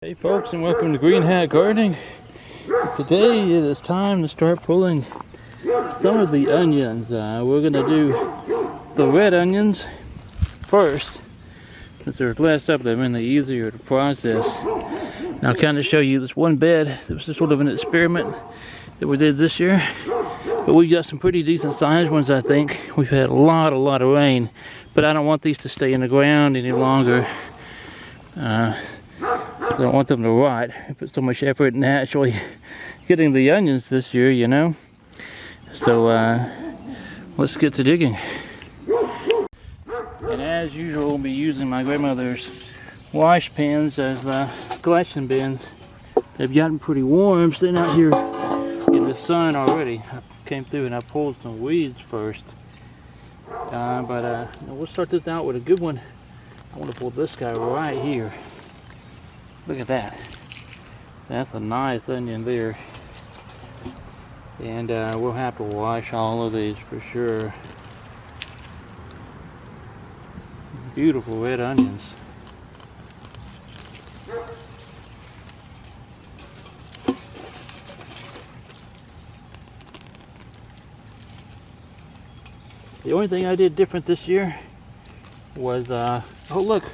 Hey folks, and welcome to Green Hat Gardening. Today it is time to start pulling some of the onions. We're going to do the red onions first, since they're less of them and they're easier to process. And I'll kind of show you this one bed. This was sort of an experiment that we did this year, but we got some pretty decent sized ones. I think we've had a lot of rain, but I don't want these to stay in the ground any longer. I don't want them to rot. I put so much effort in actually getting the onions this year, you know. So let's get to digging. And as usual, we'll be using my grandmother's wash pans as collection bins. They've gotten pretty warm, sitting out here in the sun already. I came through and I pulled some weeds first. But we'll start this out with a good one. I want to pull this guy right here. Look at that. That's a nice onion there. And we'll have to wash all of these for sure. Beautiful red onions. The only thing I did different this year was, oh look,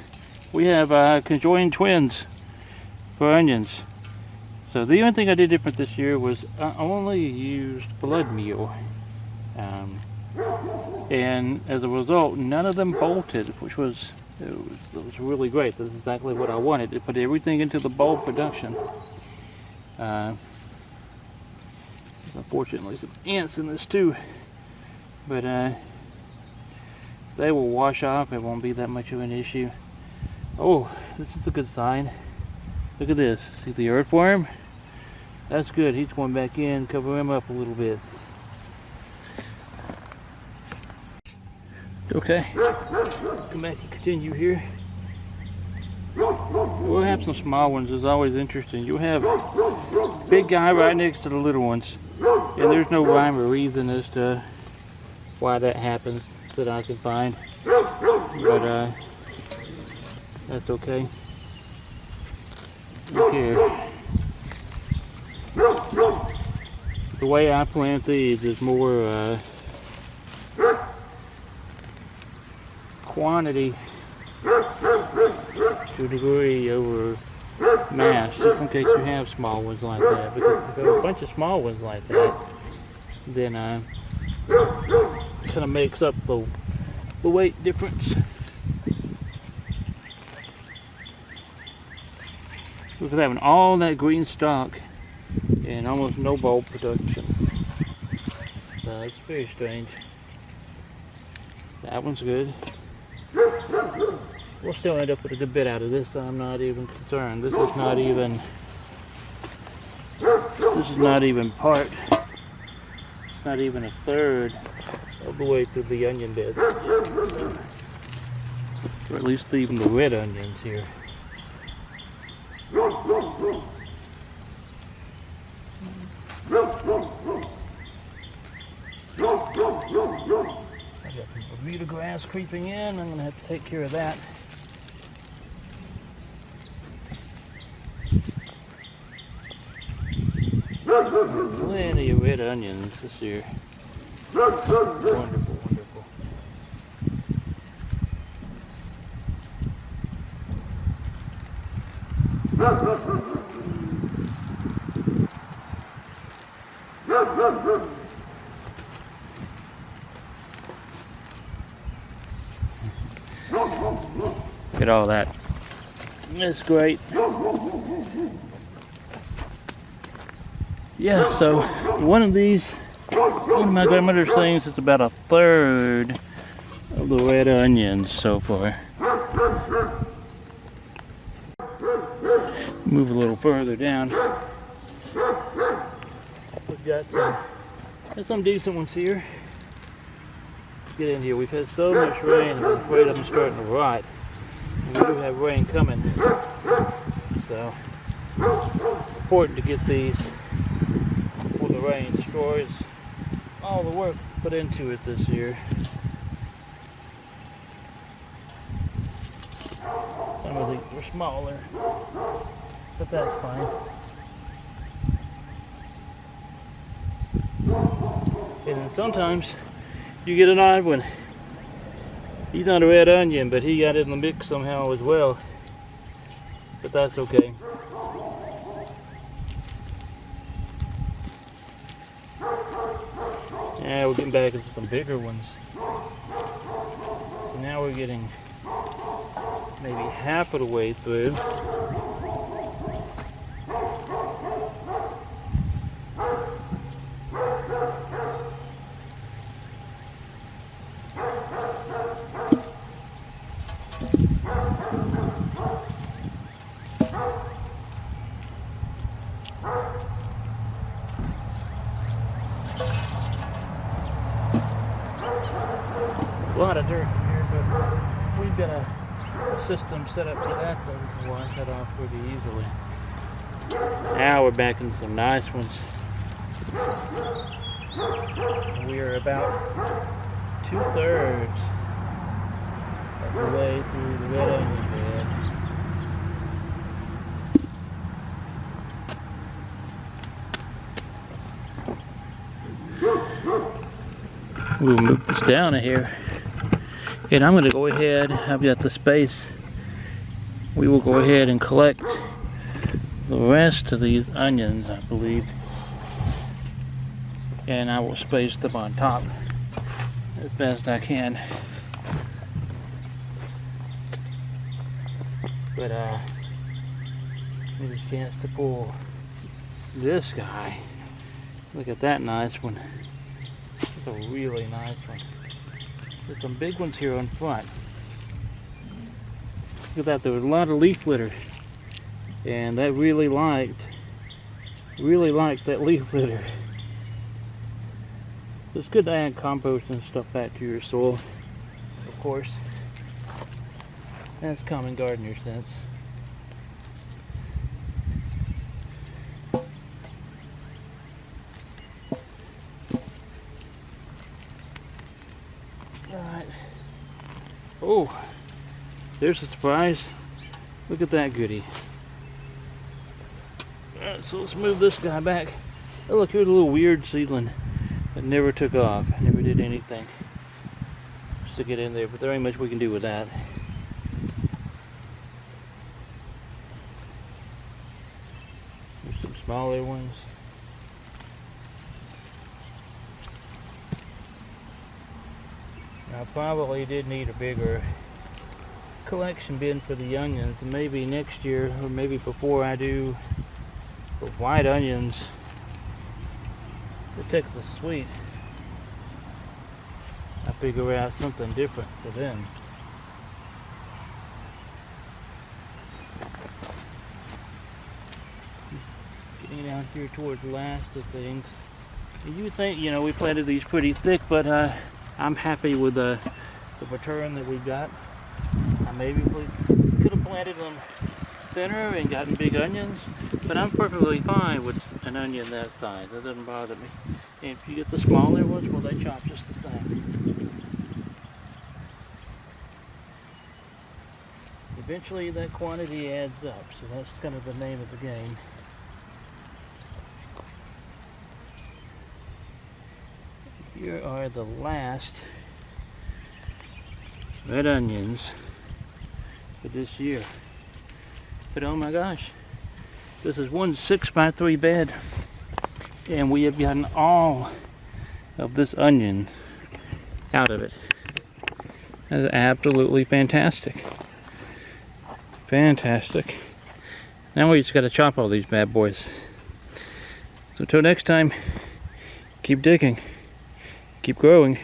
we have conjoined twins for onions. So the only thing I did different this year was I only used blood meal, and as a result none of them bolted, which was really great. This is exactly what I wanted, to put everything into the bulb production. Unfortunately some ants in this too, but they will wash off. It won't be that much of an issue. Oh, this is a good sign. Look at this. See the earthworm? That's good. He's going back in, cover him up a little bit. Okay. Come back and continue here. We'll have some small ones. It's always interesting. You'll have big guy right next to the little ones. And there's no rhyme or reason as to why that happens that I can find. But that's okay. Look here. The way I plant these is more quantity to a degree over mass, just in case you have small ones like that. Because if you have a bunch of small ones like that, then it kind of makes up the weight difference. Look at having all that green stalk and almost no bulb production. It's very strange. That one's good. We'll still end up with a good bit out of this. I'm not even concerned. This is not even part. It's not even a third of the way through the onion bed. Or at least even the red onions here. I got some Bermuda grass creeping in. I'm going to have to take care of that. Plenty of red onions this year. Wonderful, wonderful. Look at all that. That's great. Yeah, so one of my grandmother's things is about a third of the red onions so far. Move a little further down. We've got some decent ones here. Let's get in here. We've had so much rain, I'm afraid I'm starting to rot. We do have rain coming, so it's important to get these before the rain destroys all the work put into it this year. Some of these are smaller. but that's fine. And then sometimes you get an odd one. He's not a red onion, but he got it in the mix somehow as well. But that's okay. Yeah, we're getting back into some bigger ones. So now we're getting maybe half of the way through. A lot of dirt here, but we've got a system set up for that will wash that off pretty easily. Now we're back into some nice ones. We are about 2/3 of the way through the red onion bed. We'll move this down here. And I'm going to go ahead, I've got the space, we will go ahead and collect the rest of these onions, I believe. And I will space them on top as best I can. But get a chance to pull this guy. Look at that nice one. That's a really nice one. There's some big ones here on front. Look at that, there was a lot of leaf litter. And that really liked that leaf litter. It's good to add compost and stuff back to your soil, of course. That's common gardener sense. Alright. Oh, there's a surprise. Look at that goodie. Alright, so let's move this guy back. Oh, look, here's a little weird seedling that never took off, never did anything. Stick it in there, but there ain't much we can do with that. There's some smaller ones. I probably did need a bigger collection bin for the onions, and maybe next year, or maybe before I do the white onions, the Texas Sweet, I figure out something different for them. Getting down here towards the last of things. You think, you know, we planted these pretty thick, but I'm happy with the return that we got. Maybe we could have planted them thinner and gotten big onions, but I'm perfectly fine with an onion that size. That doesn't bother me. And if you get the smaller ones, well, they chop just the same. Eventually that quantity adds up, so that's kind of the name of the game. Here are the last red onions for this year. But oh my gosh, this is one 6x3 bed, and we have gotten all of this onion out of it. That is absolutely fantastic. Fantastic. Now we just got to chop all these bad boys. So until next time, keep digging, keep growing.